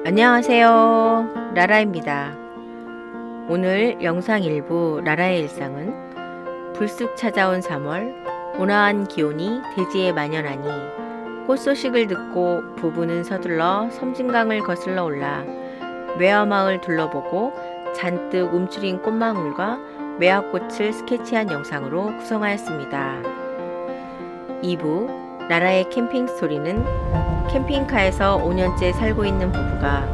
안녕하세요. 라라입니다. 오늘 영상 일부 라라의 일상은 불쑥 찾아온 3월 온화한 기온이 대지에 만연하니 꽃 소식을 듣고 부부는 서둘러 섬진강을 거슬러 올라 매화마을 둘러보고 잔뜩 움츠린 꽃망울과 매화꽃을 스케치한 영상으로 구성하였습니다. 2부 라라의 캠핑 스토리는 캠핑카에서 5년째 살고 있는 부부가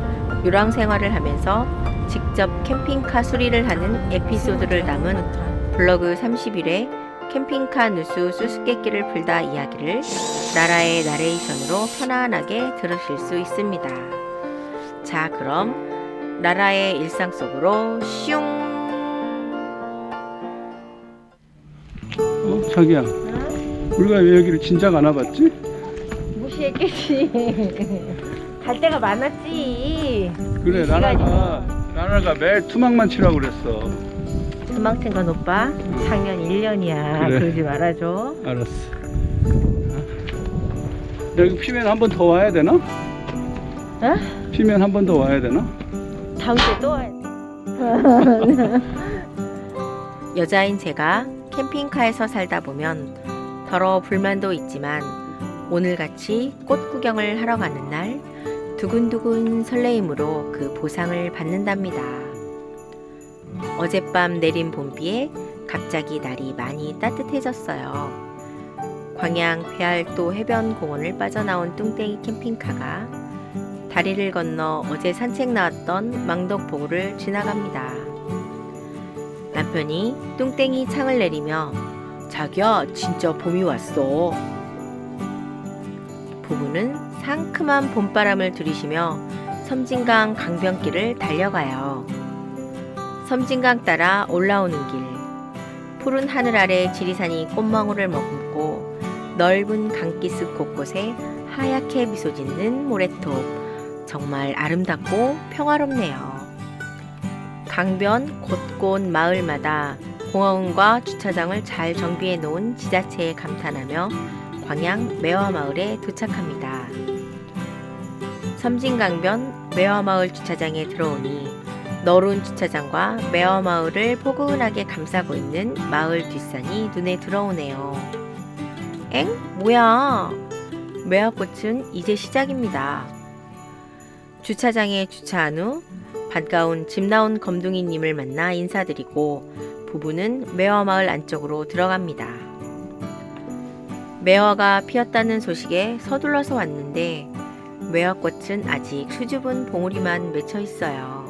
유랑 생활을 하면서 직접 캠핑카 수리를 하는 에피소드를 담은 블로그 30일의 캠핑카 누수 수수께끼를 풀다 이야기를 라라의 나레이션으로 편안하게 들으실 수 있습니다. 자, 그럼 라라의 일상 속으로 슝! 자기야, 응? 우리가 왜 여기를 진작 안 와봤지? 무시했겠지. 갈 데가 많았지. 그래, 나나가 매일 투망만 치라고 그랬어. 도망친 건 오빠 작년 1년이야. 그래. 그러지 말아줘. 알았어. 여기 피면 한 번 더 와야 되나? 어? 피면 한 번 더 와야 되나? 다음 주에 또 와야 돼. 여자인 제가 캠핑카에서 살다 보면 더러 불만도 있지만 오늘같이 꽃 구경을 하러 가는 날 두근두근 설레임으로 그 보상을 받는답니다. 어젯밤 내린 봄비에 갑자기 날이 많이 따뜻해졌어요. 광양 배알도 해변 공원을 빠져나온 뚱땡이 캠핑카가 다리를 건너 어제 산책 나왔던 망덕보고를 지나갑니다. 남편이 뚱땡이 창을 내리며 자기야, 진짜 봄이 왔어. 부부는 상큼한 봄바람을 들이쉬며 섬진강 강변길을 달려가요. 섬진강 따라 올라오는 길, 푸른 하늘 아래 지리산이 꽃망울을 머금고 넓은 강기슭 곳곳에 하얗게 미소 짓는 모래톱, 정말 아름답고 평화롭네요. 강변 곳곳 마을마다 공원과 주차장을 잘 정비해 놓은 지자체에 감탄하며 광양 매화마을에 도착합니다. 섬진강변 매화마을 주차장에 들어오니 너른 주차장과 매화마을을 포근하게 감싸고 있는 마을 뒷산이 눈에 들어오네요. 엥? 뭐야? 매화꽃은 이제 시작입니다. 주차장에 주차한 후 반가운 집 나온 검둥이님을 만나 인사드리고 부부는 매화마을 안쪽으로 들어갑니다. 매화가 피었다는 소식에 서둘러서 왔는데 매화꽃은 아직 수줍은 봉우리만 맺혀 있어요.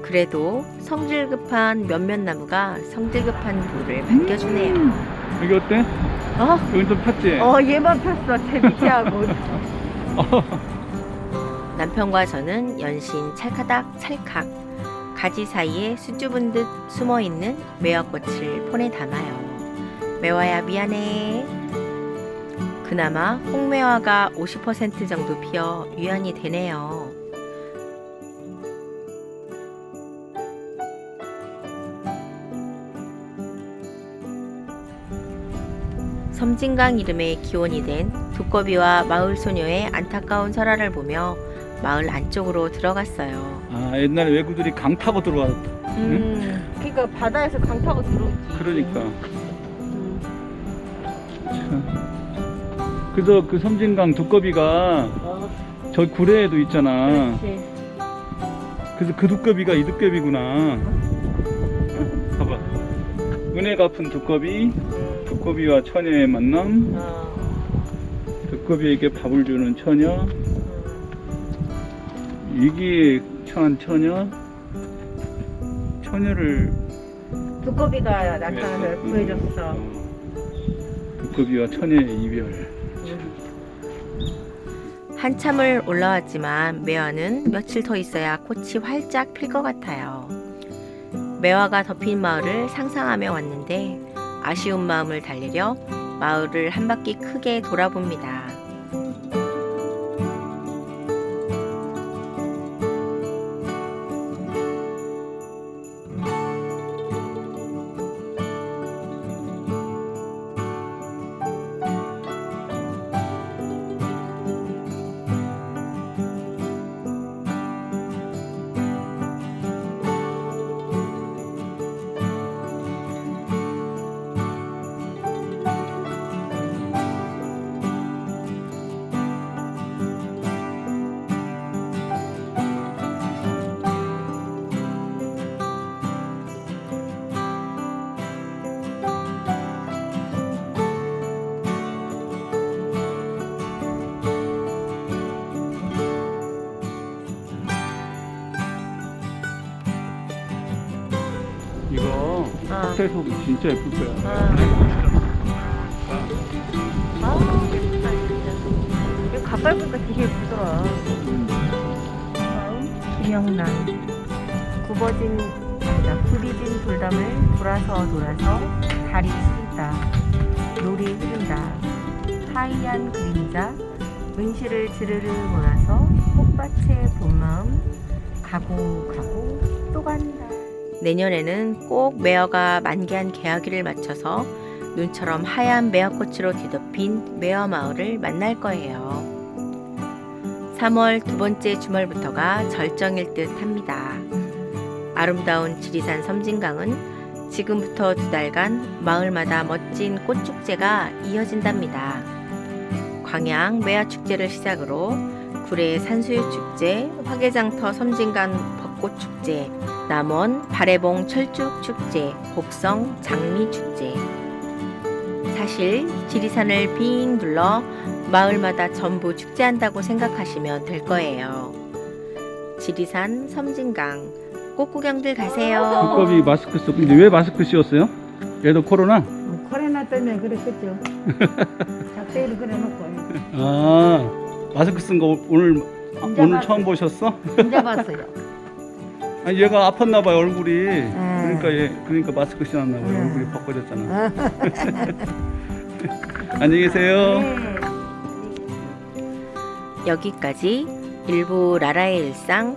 그래도 성질 급한 몇몇 나무가 성질 급한 불을 밝혀주네요. 여기 어때? 어? 여기 좀 탔지? 얘만 폈어. 제 밑에 하고. 남편과 저는 연신 찰카닥 찰칵 가지 사이에 수줍은 듯 숨어있는 매화꽃을 폰에 담아요. 매화야 미안해. 그나마 홍매화가 50% 정도 피어 유연이 되네요. 섬진강 이름의 기원이 된 두꺼비와 마을 소녀의 안타까운 설화를 보며 마을 안쪽으로 들어갔어요. 아, 옛날에 외구들이 강 타고 들어왔다. 그러니까 바다에서 강 타고 들어오지. 그러니까. 그래서 그 섬진강 두꺼비가 저 구례에도 있잖아. 그렇지. 그래서 그 두꺼비가 이 두꺼비구나. 봐봐. 은혜 갚은 두꺼비, 두꺼비와 처녀의 만남, 두꺼비에게 밥을 주는 처녀, 위기에 처한 처녀, 처녀를 두꺼비가 나타나서 구해줬어. 두꺼비와 처녀의 이별. 한참을 올라왔지만 매화는 며칠 더 있어야 꽃이 활짝 필 것 같아요. 매화가 덮인 마을을 상상하며 왔는데 아쉬운 마음을 달래려 마을을 한 바퀴 크게 돌아봅니다. 앞에서도 진짜 예쁠 거야. 아, 예쁘다, 진짜. 이거 가까이 보니까 되게 예쁘더라. 다음, 김영란. 굽이진 돌담을 돌아서 달이 시린다. 놀이 흐른다. 하얀 그림자, 은실을 지르르 몰아서 꽃밭의 봄마음 가고 또 간다. 내년에는 꼭 매화가 만개한 개화기를 맞춰서 눈처럼 하얀 매화꽃으로 뒤덮인 매화마을을 만날 거예요. 3월 두 번째 주말부터가 절정일 듯 합니다. 아름다운 지리산 섬진강은 지금부터 2달간 마을마다 멋진 꽃축제가 이어진답니다. 광양 매화축제를 시작으로 구례 산수유축제, 화개장터 섬진강 벚꽃축제, 남원 발해봉 철쭉축제, 곡성 장미축제. 사실 지리산을 빙 둘러 마을마다 전부 축제한다고 생각하시면 될 거예요. 지리산 섬진강 꽃구경들 가세요. 두꺼비 마스크 쓰고. 근데 왜 마스크 씌웠어요? 얘도 코로나? 코로나 때문에 그랬겠죠. 작대를 그려놓고. 아, 마스크 쓴 거 오늘 봤어요. 처음 보셨어? 진짜 봤어요. 아니 얘가 아팠나 봐요 얼굴이. 그러니까 마스크 씌웠나 봐요. 얼굴이 벗겨졌잖아. 안녕히 계세요. 네. 여기까지 일부 라라의 일상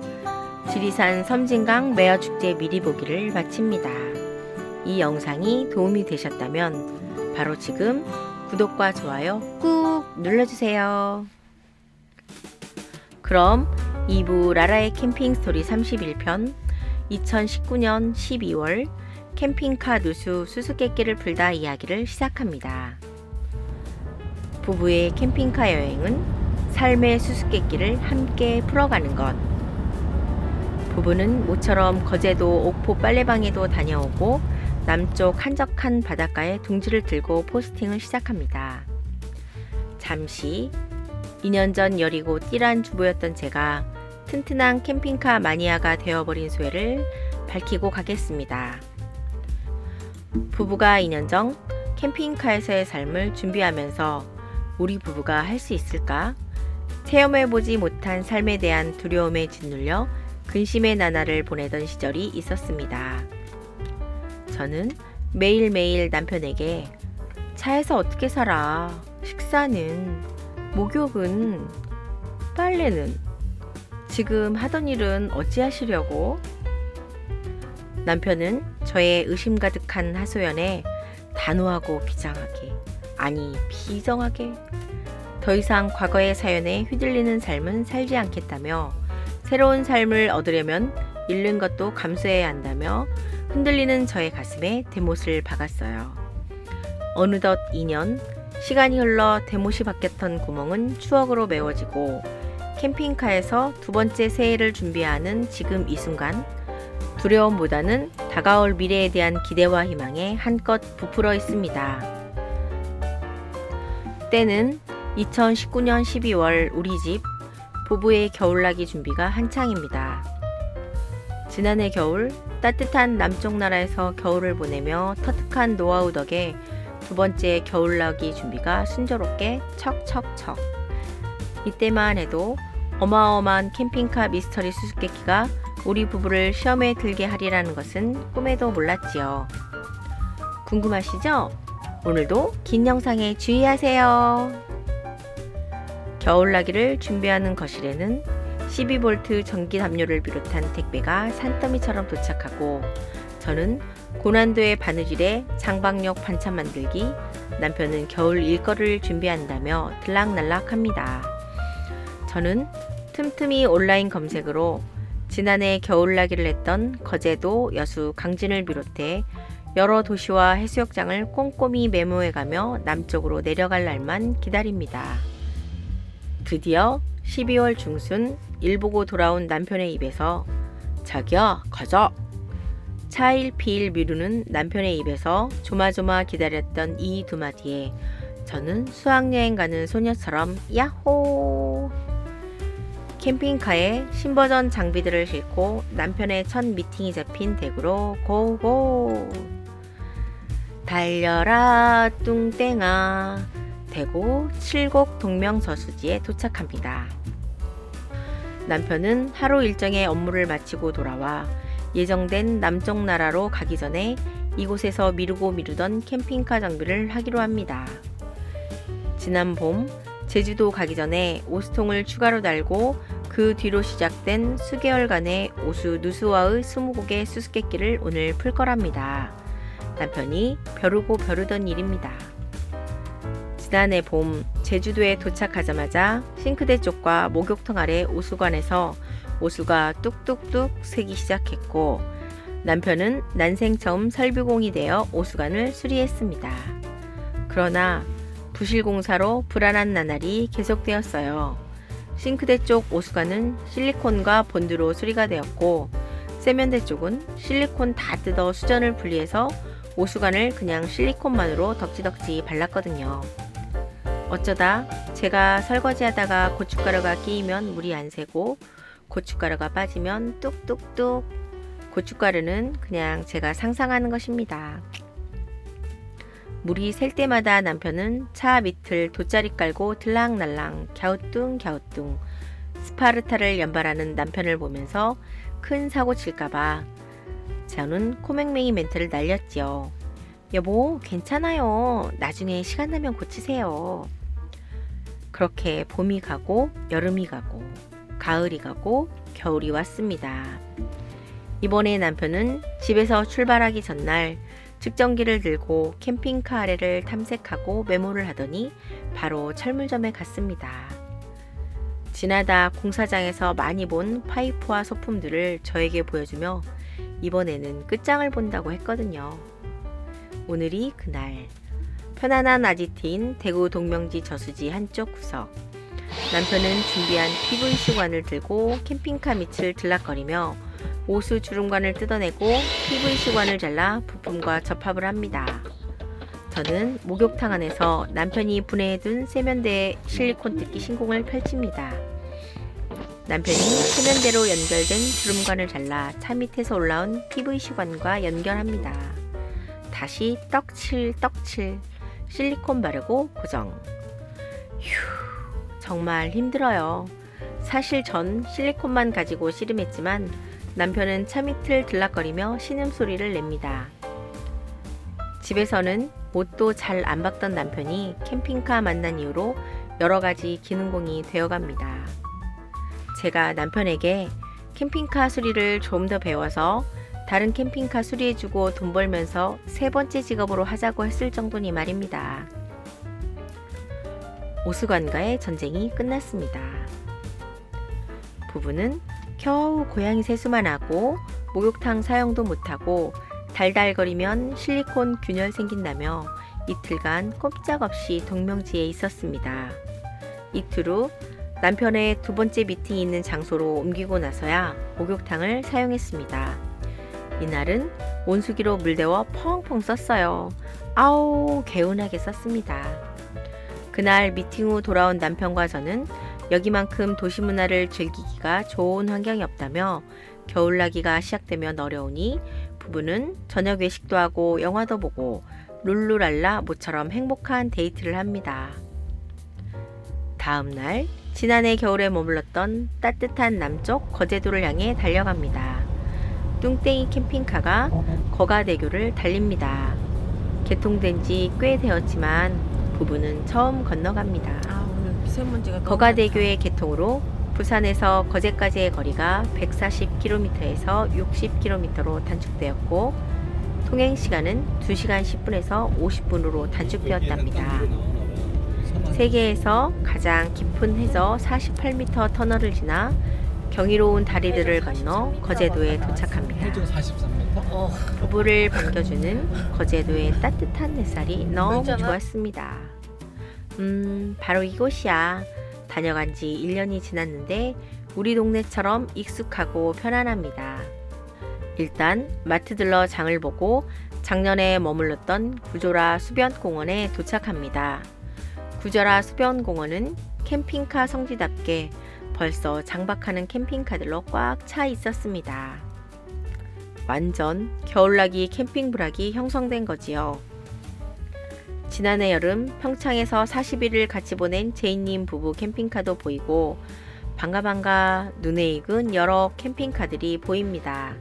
지리산 섬진강 매화축제 미리 보기를 마칩니다. 이 영상이 도움이 되셨다면 바로 지금 구독과 좋아요 꾹 눌러주세요. 그럼 2부 라라의 캠핑 스토리 31편 2019년 12월 캠핑카 누수 수수께끼를 풀다 이야기를 시작합니다. 부부의 캠핑카 여행은 삶의 수수께끼를 함께 풀어가는 것. 부부는 모처럼 거제도 옥포 빨래방에도 다녀오고 남쪽 한적한 바닷가에 둥지를 들고 포스팅을 시작합니다. 잠시 2년 전 여리고 띠란 주부였던 제가 튼튼한 캠핑카 마니아가 되어버린 소회를 밝히고 가겠습니다. 부부가 2년 전 캠핑카에서의 삶을 준비하면서 우리 부부가 할 수 있을까? 체험해보지 못한 삶에 대한 두려움에 짓눌려 근심의 나날을 보내던 시절이 있었습니다. 저는 매일매일 남편에게 차에서 어떻게 살아? 식사는? 목욕은? 빨래는? 지금 하던 일은 어찌하시려고? 남편은 저의 의심 가득한 하소연에 단호하고 비장하게, 아니 비정하게 더 이상 과거의 사연에 휘둘리는 삶은 살지 않겠다며 새로운 삶을 얻으려면 잃는 것도 감수해야 한다며 흔들리는 저의 가슴에 대못을 박았어요. 어느덧 2년, 시간이 흘러 대못이 박혔던 구멍은 추억으로 메워지고 캠핑카에서 두 번째 새해를 준비하는 지금 이 순간 두려움보다는 다가올 미래에 대한 기대와 희망에 한껏 부풀어 있습니다. 때는 2019년 12월 우리 집 부부의 겨울나기 준비가 한창입니다. 지난해 겨울 따뜻한 남쪽 나라에서 겨울을 보내며 터득한 노하우 덕에 두 번째 겨울나기 준비가 순조롭게 척척척. 이때만 해도 어마어마한 캠핑카 미스터리 수수께끼가 우리 부부를 시험에 들게 하리라는 것은 꿈에도 몰랐지요. 궁금하시죠? 오늘도 긴 영상에 주의하세요. 겨울나기를 준비하는 거실에는 12V 전기 담요를 비롯한 택배가 산더미처럼 도착하고 저는 고난도의 바느질에 장박력 반찬 만들기, 남편은 겨울 일거리를 준비한다며 들락날락합니다. 저는 틈틈이 온라인 검색으로 지난해 겨울나기를 했던 거제도, 여수, 강진을 비롯해 여러 도시와 해수욕장을 꼼꼼히 메모해가며 남쪽으로 내려갈 날만 기다립니다. 드디어 12월 중순 일 보고 돌아온 남편의 입에서 자기야 가자! 차일피일 미루는 남편의 입에서 조마조마 기다렸던 이 두 마디에 저는 수학여행 가는 소녀처럼 야호! 캠핑카에 신버전 장비들을 싣고 남편의 첫 미팅이 잡힌 대구로 고고! 달려라 뚱땡아 대구 칠곡 동명저수지에 도착합니다. 남편은 하루 일정의 업무를 마치고 돌아와 예정된 남쪽 나라로 가기 전에 이곳에서 미루고 미루던 캠핑카 정비를 하기로 합니다. 지난 봄 제주도 가기 전에 오수통을 추가로 달고 그 뒤로 시작된 수개월간의 오수 누수와의 20곡의 수수께끼를 오늘 풀 거랍니다. 남편이 벼르고 벼르던 일입니다. 지난해 봄 제주도에 도착하자마자 싱크대 쪽과 목욕탕 아래 오수관에서 오수가 뚝뚝뚝 새기 시작했고 남편은 난생 처음 설비공이 되어 오수관을 수리했습니다. 그러나 부실공사로 불안한 나날이 계속되었어요. 싱크대 쪽 오수관은 실리콘과 본드로 수리가 되었고 세면대 쪽은 실리콘 다 뜯어 수전을 분리해서 오수관을 그냥 실리콘만으로 덕지덕지 발랐거든요. 어쩌다 제가 설거지하다가 고춧가루가 끼이면 물이 안 새고 고춧가루가 빠지면 뚝뚝뚝. 고춧가루는 그냥 제가 상상하는 것입니다. 물이 셀 때마다 남편은 차 밑을 돗자리 깔고 들랑날랑 갸우뚱갸우뚱 스파르타를 연발하는 남편을 보면서 큰 사고 칠까봐 저는 코맹맹이 멘트를 날렸지요. 여보 괜찮아요. 나중에 시간 나면 고치세요. 그렇게 봄이 가고 여름이 가고 가을이 가고 겨울이 왔습니다. 이번에 남편은 집에서 출발하기 전날 측정기를 들고 캠핑카 아래를 탐색하고 메모를 하더니 바로 철물점에 갔습니다. 지나다 공사장에서 많이 본 파이프와 소품들을 저에게 보여주며 이번에는 끝장을 본다고 했거든요. 오늘이 그날 편안한 아지트인 대구 동명지 저수지 한쪽 구석 남편은 준비한 PVC관을 들고 캠핑카 밑을 들락거리며 오수 주름관을 뜯어내고 PVC관을 잘라 부품과 접합을 합니다. 저는 목욕탕 안에서 남편이 분해해둔 세면대에 실리콘 뜯기 신공을 펼칩니다. 남편이 세면대로 연결된 주름관을 잘라 차 밑에서 올라온 PVC관과 연결합니다. 다시 떡칠 실리콘 바르고 고정. 휴, 정말 힘들어요. 사실 전 실리콘만 가지고 씨름했지만 남편은 차 밑을 들락거리며 신음소리를 냅니다. 집에서는 못도 잘 안 박던 남편이 캠핑카 만난 이후로 여러가지 기능공이 되어갑니다. 제가 남편에게 캠핑카 수리를 좀 더 배워서 다른 캠핑카 수리해주고 돈 벌면서 세 번째 직업으로 하자고 했을 정도니 말입니다. 오수관과의 전쟁이 끝났습니다. 부부는 겨우 고양이 세수만 하고 목욕탕 사용도 못하고 달달거리면 실리콘 균열 생긴다며 이틀간 꼼짝없이 동명지에 있었습니다. 이틀 후 남편의 두 번째 미팅이 있는 장소로 옮기고 나서야 목욕탕을 사용했습니다. 이날은 온수기로 물데워 펑펑 썼어요. 아우 개운하게 썼습니다. 그날 미팅 후 돌아온 남편과 저는 여기만큼 도시 문화를 즐기기가 좋은 환경이 없다며 겨울나기가 시작되면 어려우니 부부는 저녁 외식도 하고 영화도 보고 룰루랄라 모처럼 행복한 데이트를 합니다. 다음 날 지난해 겨울에 머물렀던 따뜻한 남쪽 거제도를 향해 달려갑니다. 뚱땡이 캠핑카가 거가대교를 달립니다. 개통된 지 꽤 되었지만 부부는 처음 건너갑니다. 거가대교의 개통으로 부산에서 거제까지의 거리가 140km에서 60km로 단축되었고 통행시간은 2시간 10분에서 50분으로 단축되었답니다. 세계에서 가장 깊은 해저 48m 터널을 지나 경이로운 다리들을 건너 거제도에 도착합니다. 부부를 반겨주는 거제도의 따뜻한 햇살이 너무 좋았습니다. 바로 이곳이야. 다녀간 지 1년이 지났는데 우리 동네처럼 익숙하고 편안합니다. 일단 마트 들러 장을 보고 작년에 머물렀던 구조라 수변공원에 도착합니다. 구조라 수변공원은 캠핑카 성지답게 벌써 장박하는 캠핑카들로 꽉 차 있었습니다. 완전 겨울나기 캠핑 불락이 형성된 거지요. 지난해 여름 평창에서 40일을 같이 보낸 제이님 부부 캠핑카도 보이고 반가 눈에 익은 여러 캠핑카들이 보입니다.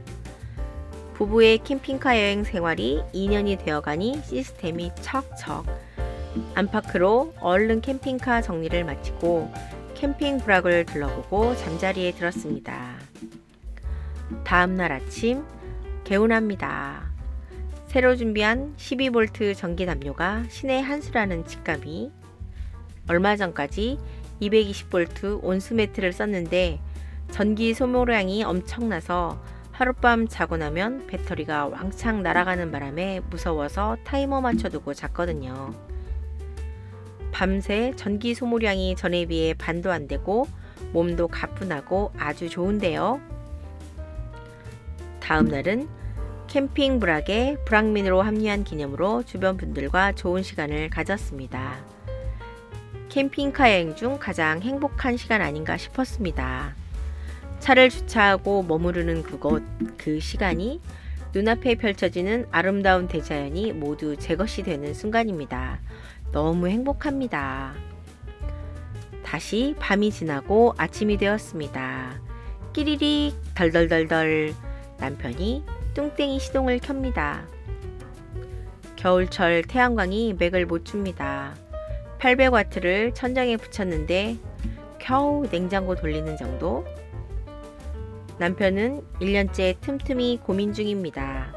부부의 캠핑카 여행 생활이 2년이 되어가니 시스템이 척척. 안팎으로 얼른 캠핑카 정리를 마치고 캠핑 부락을 둘러보고 잠자리에 들었습니다. 다음날 아침 개운합니다. 새로 준비한 12V 전기 담요가 신의 한 수라는 직감이. 얼마 전까지 220V 온수 매트를 썼는데 전기 소모량이 엄청나서 하룻밤 자고 나면 배터리가 왕창 날아가는 바람에 무서워서 타이머 맞춰두고 잤거든요. 밤새 전기 소모량이 전에 비해 반도 안 되고 몸도 가뿐하고 아주 좋은데요. 다음 날은 캠핑 부락에 불황민으로 합류한 기념으로 주변 분들과 좋은 시간을 가졌습니다. 캠핑카 여행 중 가장 행복한 시간 아닌가 싶었습니다. 차를 주차하고 머무르는 그곳, 그 시간이 눈앞에 펼쳐지는 아름다운 대자연이 모두 제 것이 되는 순간입니다. 너무 행복합니다. 다시 밤이 지나고 아침이 되었습니다. 끼리릭 덜덜덜덜 남편이 뚱땡이 시동을 켭니다. 겨울철 태양광이 맥을 못 줍니다. 800W를 천장에 붙였는데 겨우 냉장고 돌리는 정도? 남편은 1년째 틈틈이 고민 중입니다.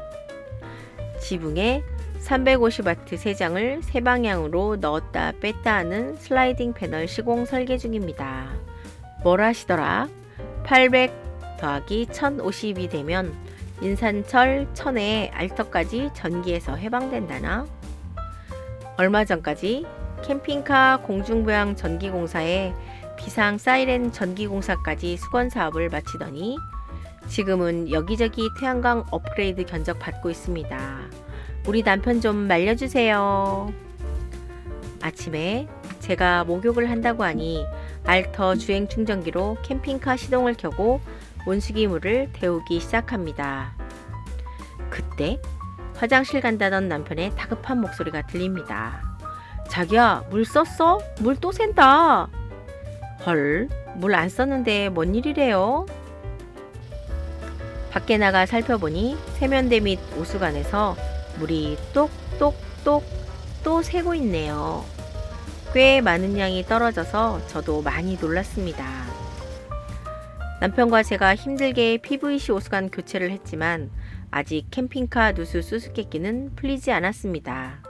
지붕에 350W 세 장을 세 방향으로 넣었다 뺐다 하는 슬라이딩 패널 시공 설계 중입니다. 뭘 하시더라? 800 더하기 1050이 되면 인산철 1000에 알터까지 전기에서 해방된다나? 얼마 전까지 캠핑카 공중부양 전기공사에 비상 사이렌 전기공사까지 수건 사업을 마치더니 지금은 여기저기 태양광 업그레이드 견적 받고 있습니다. 우리 남편 좀 말려주세요. 아침에 제가 목욕을 한다고 하니 알터 주행 충전기로 캠핑카 시동을 켜고 온수기 물을 데우기 시작합니다. 그때 화장실 간다던 남편의 다급한 목소리가 들립니다. 자기야, 물 썼어? 물 또 샌다. 헐, 물 안 썼는데 뭔 일이래요? 밖에 나가 살펴보니 세면대 및 오수관에서 물이 똑똑똑 또 새고 있네요. 꽤 많은 양이 떨어져서 저도 많이 놀랐습니다. 남편과 제가 힘들게 PVC 오수관 교체를 했지만 아직 캠핑카 누수 수수께끼는 풀리지 않았습니다.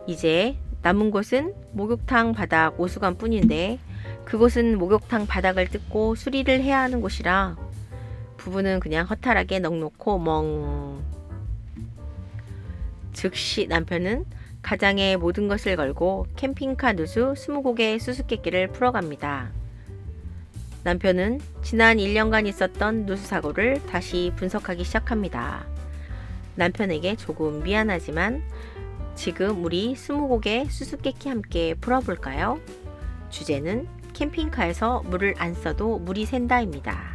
이제 남은 곳은 목욕탕 바닥 오수관 뿐인데 그곳은 목욕탕 바닥을 뜯고 수리를 해야 하는 곳이라 부부는 그냥 허탈하게 넋놓고 멍. 즉시 남편은 가장의 모든 것을 걸고 캠핑카 누수 20곡의 수수께끼를 풀어갑니다. 남편은 지난 1년간 있었던 누수 사고를 다시 분석하기 시작합니다. 남편에게 조금 미안하지만 지금 우리 20곡의 수수께끼 함께 풀어볼까요? 주제는 캠핑카에서 물을 안 써도 물이 샌다입니다.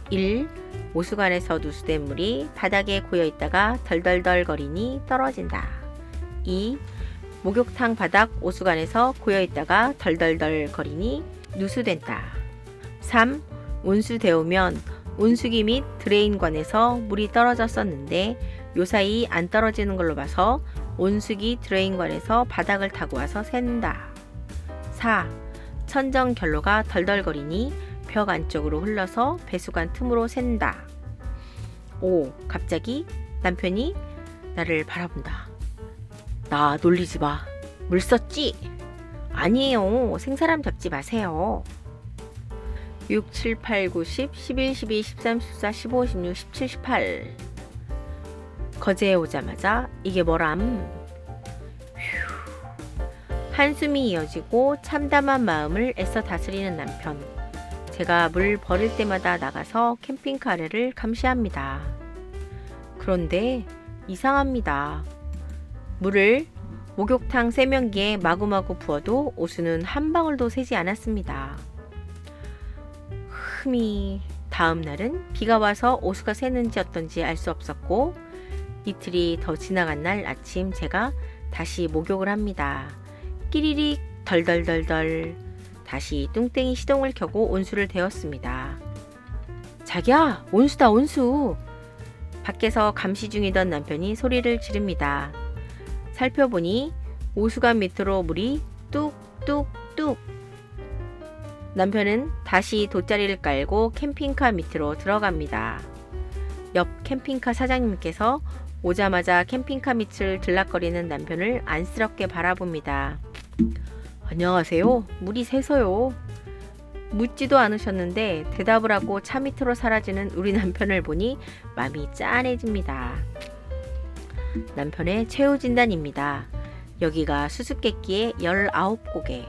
1. 오수관에서 누수된 물이 바닥에 고여있다가 덜덜덜 거리니 떨어진다. 2. 목욕탕 바닥 오수관에서 고여있다가 덜덜덜 거리니 누수된다. 3. 온수 데우면 온수기 및 드레인관에서 물이 떨어졌었는데 요사이 안 떨어지는 걸로 봐서 온수기 드레인관에서 바닥을 타고 와서 샌다. 4. 천정 결로가 덜덜거리니 벽 안쪽으로 흘러서 배수관 틈으로 샌다. 5. 갑자기 남편이 나를 바라본다. 나 놀리지 마. 물 썼지? 아니에요. 생사람 잡지 마세요. 6, 7, 8, 9, 10, 11, 12, 13, 14, 15, 16, 17, 18. 거제에 오자마자 이게 뭐람? 한숨이 이어지고 참담한 마음을 애써 다스리는 남편. 제가 물 버릴 때마다 나가서 캠핑카 아래를 감시합니다. 그런데 이상합니다. 물을 목욕탕 세면기에 마구마구 부어도 오수는 한 방울도 새지 않았습니다. 다음 날은 비가 와서 오수가 새는지 어떤지 알 수 없었고 이틀이 더 지나간 날 아침 제가 다시 목욕을 합니다. 끼리릭 덜덜덜덜. 다시 뚱땡이 시동을 켜고 온수를 데웠습니다. 자기야, 온수다 온수. 밖에서 감시 중이던 남편이 소리를 지릅니다. 살펴보니 오수관 밑으로 물이 뚝뚝뚝. 남편은 다시 돗자리를 깔고 캠핑카 밑으로 들어갑니다. 옆 캠핑카 사장님께서 오자마자 캠핑카 밑을 들락거리는 남편을 안쓰럽게 바라봅니다. 안녕하세요. 물이 새서요. 묻지도 않으셨는데 대답을 하고 차 밑으로 사라지는 우리 남편을 보니 마음이 짠해집니다. 남편의 최후 진단입니다. 여기가 수수께끼의 19고개.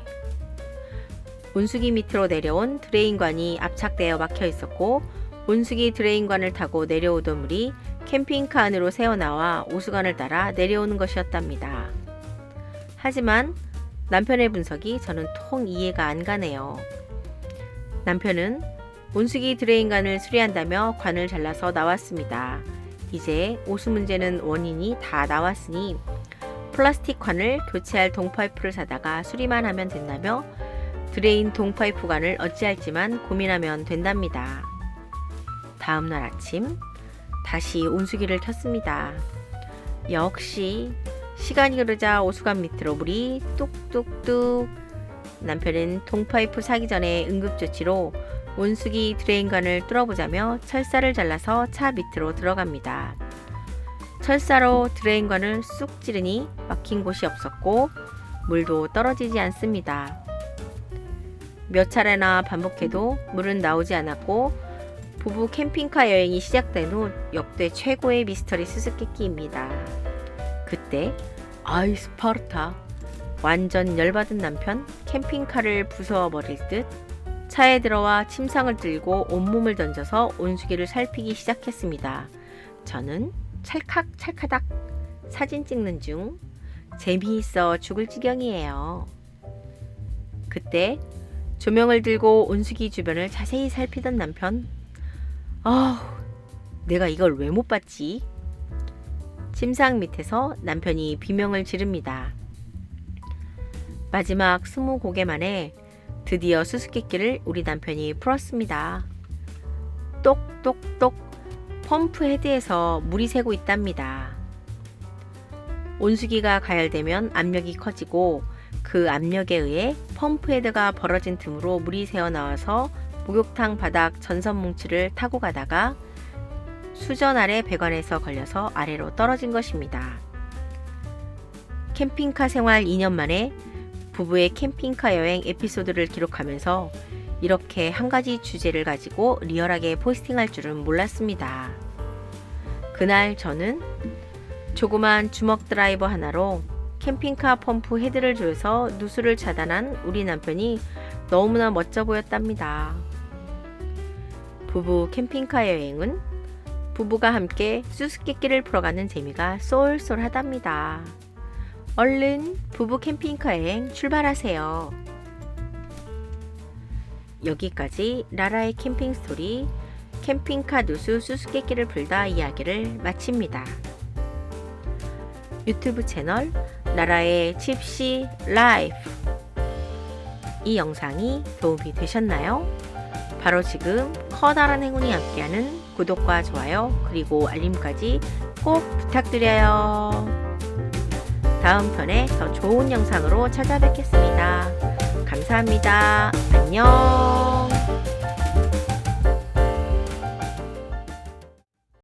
온수기 밑으로 내려온 드레인관이 압착되어 막혀 있었고 온수기 드레인관을 타고 내려오던 물이 캠핑카 안으로 새어나와 오수관을 따라 내려오는 것이었답니다. 하지만 남편의 분석이 저는 통 이해가 안 가네요. 남편은 온수기 드레인관을 수리한다며 관을 잘라서 나왔습니다. 이제 오수 문제는 원인이 다 나왔으니 플라스틱 관을 교체할 동파이프를 사다가 수리만 하면 된다며 드레인 동파이프 관을 어찌할지만 고민하면 된답니다. 다음날 아침 다시 온수기를 켰습니다. 역시 시간이 흐르자 오수관 밑으로 물이 뚝뚝뚝. 남편은 동파이프 사기 전에 응급조치로 온수기 드레인관을 뚫어보자며 철사를 잘라서 차 밑으로 들어갑니다. 철사로 드레인관을 쑥 찌르니 막힌 곳이 없었고 물도 떨어지지 않습니다. 몇 차례나 반복해도 물은 나오지 않았고 부부 캠핑카 여행이 시작된 후 역대 최고의 미스터리 수수께끼입니다. 그때 아이 스파르타, 완전 열받은 남편 캠핑카를 부숴버릴 듯 차에 들어와 침상을 들고 온몸을 던져서 온수기를 살피기 시작했습니다. 저는 찰칵찰카닥 사진 찍는 중 재미있어 죽을 지경이에요. 그때 조명을 들고 온수기 주변을 자세히 살피던 남편. 내가 이걸 왜 못 봤지? 침상 밑에서 남편이 비명을 지릅니다. 마지막 20고개 만에 드디어 수수께끼를 우리 남편이 풀었습니다. 똑똑똑 펌프 헤드에서 물이 새고 있답니다. 온수기가 가열되면 압력이 커지고 그 압력에 의해 펌프 헤드가 벌어진 틈으로 물이 새어나와서 목욕탕 바닥 전선 뭉치를 타고 가다가 수전 아래 배관에서 걸려서 아래로 떨어진 것입니다. 캠핑카 생활 2년 만에 부부의 캠핑카 여행 에피소드를 기록하면서 이렇게 한 가지 주제를 가지고 리얼하게 포스팅할 줄은 몰랐습니다. 그날 저는 조그만 주먹 드라이버 하나로 캠핑카 펌프 헤드를 조여서 누수를 차단한 우리 남편이 너무나 멋져 보였답니다. 부부 캠핑카 여행은 부부가 함께 수수께끼를 풀어가는 재미가 쏠쏠하답니다. 얼른 부부 캠핑카 여행 출발하세요. 여기까지 라라의 캠핑 스토리 캠핑카 누수 수수께끼를 풀다 이야기를 마칩니다. 유튜브 채널 라라의 칩시 라이프, 이 영상이 도움이 되셨나요? 바로 지금 커다란 행운이 함께하는 구독과 좋아요 그리고 알림까지 꼭 부탁드려요. 다음 편에 더 좋은 영상으로 찾아뵙겠습니다. 감사합니다. 안녕.